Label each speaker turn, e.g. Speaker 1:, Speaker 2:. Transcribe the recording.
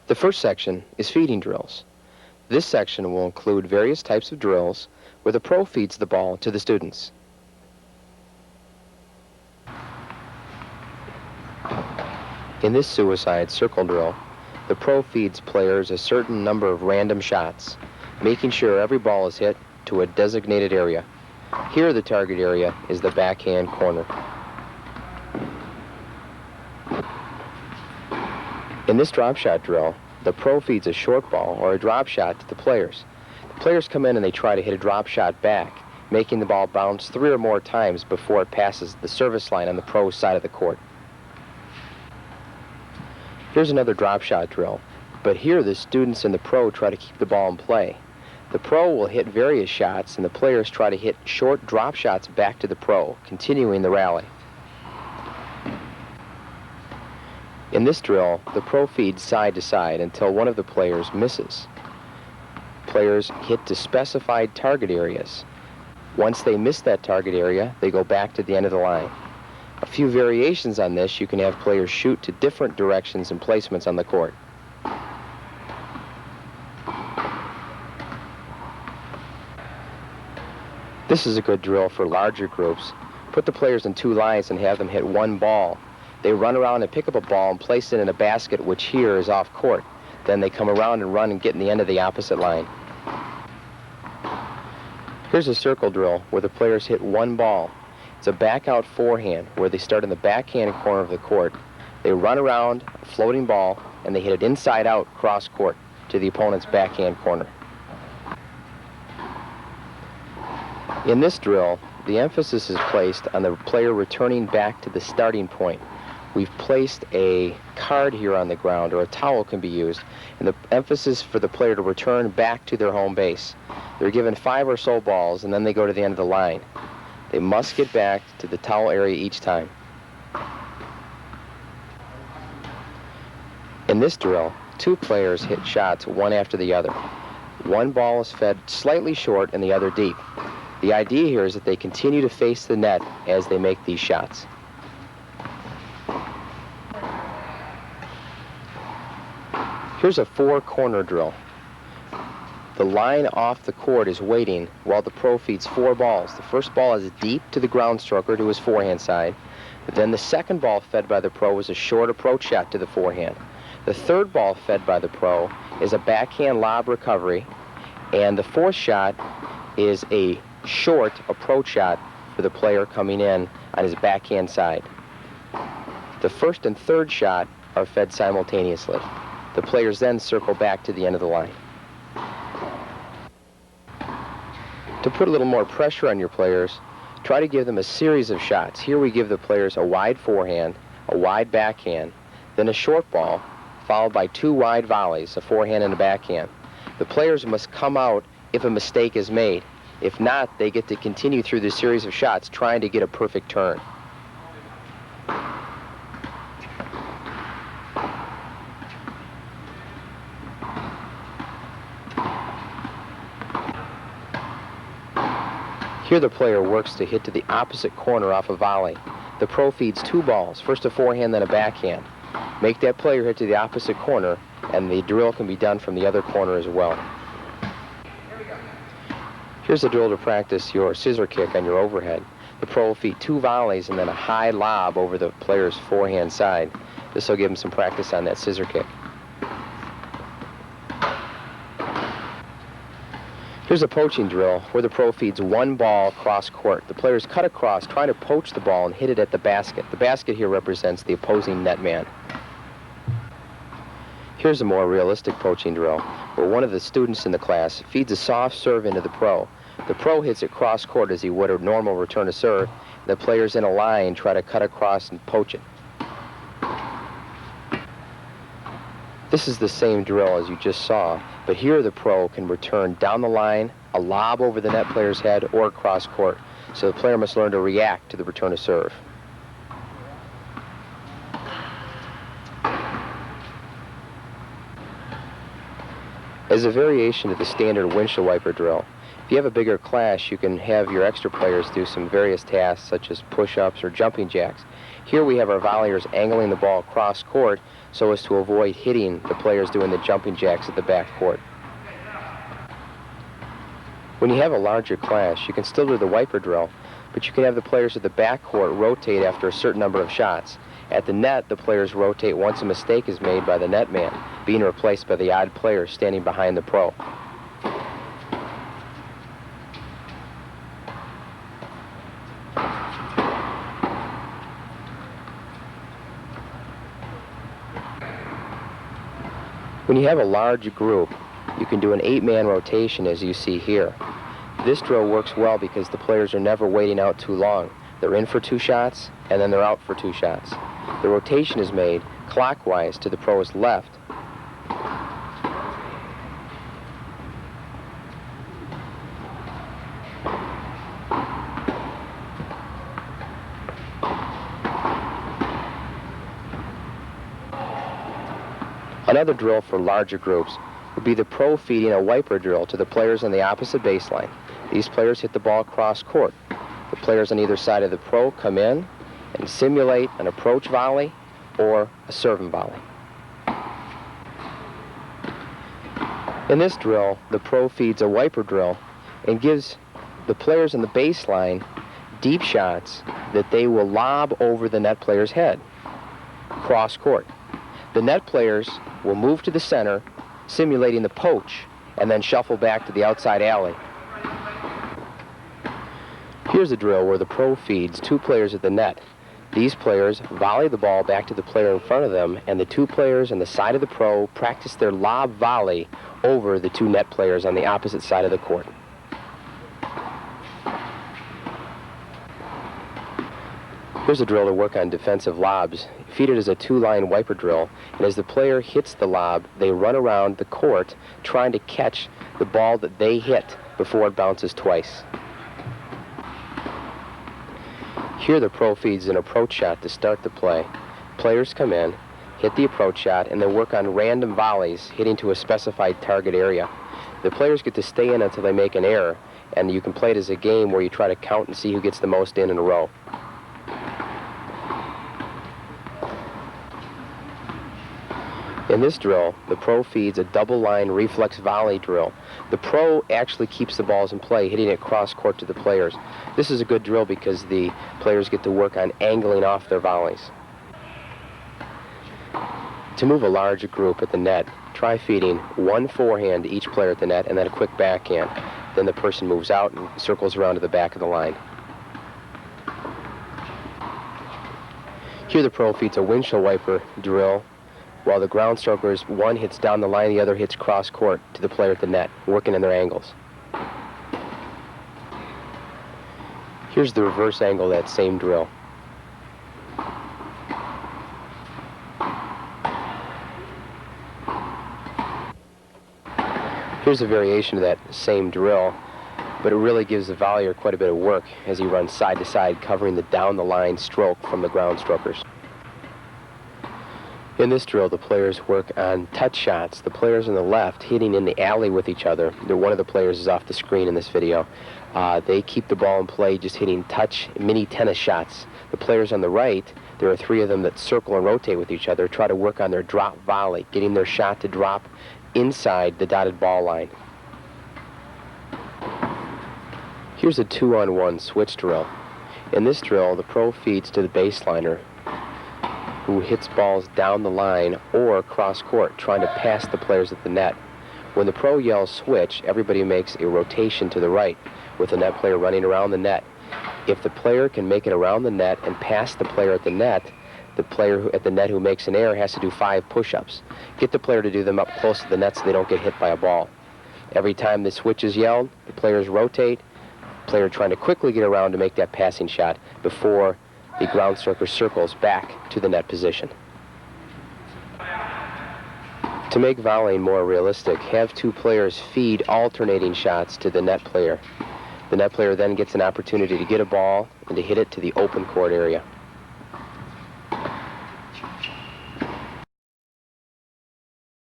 Speaker 1: The first section is feeding drills. This section will include various types of drills where the pro feeds the ball to the students. In this suicide circle drill, the pro feeds players a certain number of random shots, making sure every ball is hit to a designated area. Here the target area is the backhand corner. In this drop shot drill, the pro feeds a short ball or a drop shot to the players. The players come in and they try to hit a drop shot back, making the ball bounce 3 or more times before it passes the service line on the pro side of the court. Here's another drop shot drill, but here the students and the pro try to keep the ball in play. The pro will hit various shots and the players try to hit short drop shots back to the pro, continuing the rally. In this drill, the pro feeds side to side until one of the players misses. Players hit to specified target areas. Once they miss that target area, they go back to the end of the line. A few variations on this, you can have players shoot to different directions and placements on the court. This is a good drill for larger groups. Put the players in 2 lines and have them hit one ball. They run around and pick up a ball and place it in a basket, which here is off court. Then they come around and run and get in the end of the opposite line. Here's a circle drill where the players hit one ball. It's a back-out forehand where they start in the backhand corner of the court. They run around a floating ball and they hit it inside out cross court to the opponent's backhand corner. In this drill, the emphasis is placed on the player returning back to the starting point. We've placed a card here on the ground, or a towel can be used, and the emphasis for the player to return back to their home base. They're given 5 or so balls and then they go to the end of the line. They must get back to the towel area each time. In this drill, 2 players hit shots one after the other. One ball is fed slightly short and the other deep. The idea here is that they continue to face the net as they make these shots. Here's a 4-corner drill. The line off the court is waiting while the pro feeds 4 balls. The first ball is deep to the ground stroker to his forehand side. Then the second ball fed by the pro is a short approach shot to the forehand. The third ball fed by the pro is a backhand lob recovery. And the 4th shot is a short approach shot for the player coming in on his backhand side. The 1st and 3rd shot are fed simultaneously. The players then circle back to the end of the line. To put a little more pressure on your players, try to give them a series of shots. Here we give the players a wide forehand, a wide backhand, then a short ball, followed by 2 wide volleys, a forehand and a backhand. The players must come out if a mistake is made. If not, they get to continue through the series of shots trying to get a perfect turn. Here the player works to hit to the opposite corner off a volley. The pro feeds 2 balls, first a forehand, then a backhand. Make that player hit to the opposite corner, and the drill can be done from the other corner as well. Here's a drill to practice your scissor kick on your overhead. The pro will feed 2 volleys and then a high lob over the player's forehand side. This will give him some practice on that scissor kick. Here's a poaching drill where the pro feeds 1 ball cross court. The players cut across, trying to poach the ball and hit it at the basket. The basket here represents the opposing net man. Here's a more realistic poaching drill where one of the students in the class feeds a soft serve into the pro. The pro hits it cross court as he would a normal return to serve. The players in a line try to cut across and poach it. This is the same drill as you just saw, but here the pro can return down the line, a lob over the net player's head, or cross court. So the player must learn to react to the return to serve. As a variation of the standard windshield wiper drill, if you have a bigger class, you can have your extra players do some various tasks such as push-ups or jumping jacks. Here we have our volleyers angling the ball cross court so as to avoid hitting the players doing the jumping jacks at the back court. When you have a larger class, you can still do the wiper drill, but you can have the players at the back court rotate after a certain number of shots. At the net, the players rotate once a mistake is made by the net man, being replaced by the odd player standing behind the pro. When you have a large group, you can do an 8-man rotation as you see here. This drill works well because the players are never waiting out too long. They're in for 2 shots, and then they're out for 2 shots. The rotation is made clockwise to the pro's left. Another drill for larger groups would be the pro feeding a wiper drill to the players on the opposite baseline. These players hit the ball cross court. The players on either side of the pro come in and simulate an approach volley or a serve volley. In this drill, the pro feeds a wiper drill and gives the players on the baseline deep shots that they will lob over the net player's head, cross court. The net players will move to the center, simulating the poach, and then shuffle back to the outside alley. Here's a drill where the pro feeds 2 players at the net. These players volley the ball back to the player in front of them, and the 2 players on the side of the pro practice their lob volley over the 2 net players on the opposite side of the court. Here's a drill to work on defensive lobs. Feed it as a 2-line wiper drill, and as the player hits the lob, they run around the court trying to catch the ball that they hit before it bounces twice. Here the pro feeds an approach shot to start the play. Players come in, hit the approach shot, and they work on random volleys hitting to a specified target area. The players get to stay in until they make an error, and you can play it as a game where you try to count and see who gets the most in a row. In this drill, the pro feeds a double-line reflex volley drill. The pro actually keeps the balls in play, hitting it cross-court to the players. This is a good drill because the players get to work on angling off their volleys. To move a larger group at the net, try feeding 1 forehand to each player at the net and then a quick backhand. Then the person moves out and circles around to the back of the line. Here the pro feeds a windshield wiper drill, while the ground strokers, one hits down the line, the other hits cross court to the player at the net, working in their angles. Here's the reverse angle of that same drill. Here's a variation of that same drill, but it really gives the volleyer quite a bit of work as he runs side to side, covering the down the line stroke from the ground strokers. In this drill, the players work on touch shots. The players on the left hitting in the alley with each other. One of the players is off the screen in this video. They keep the ball in play, just hitting touch mini tennis shots. The players on the right, there are 3 of them that circle and rotate with each other, try to work on their drop volley, getting their shot to drop inside the dotted ball line. Here's a 2-on-1 switch drill. In this drill, the pro feeds to the baseliner, who hits balls down the line or cross court, trying to pass the players at the net. When the pro yells switch, everybody makes a rotation to the right, with the net player running around the net. If the player can make it around the net and pass the player at the net, the player at the net who makes an error has to do 5 push-ups. Get the player to do them up close to the net so they don't get hit by a ball. Every time the switch is yelled, the players rotate, player trying to quickly get around to make that passing shot before the ground stroker circles back to the net position. To make volleying more realistic, have 2 players feed alternating shots to the net player. The net player then gets an opportunity to get a ball and to hit it to the open court area.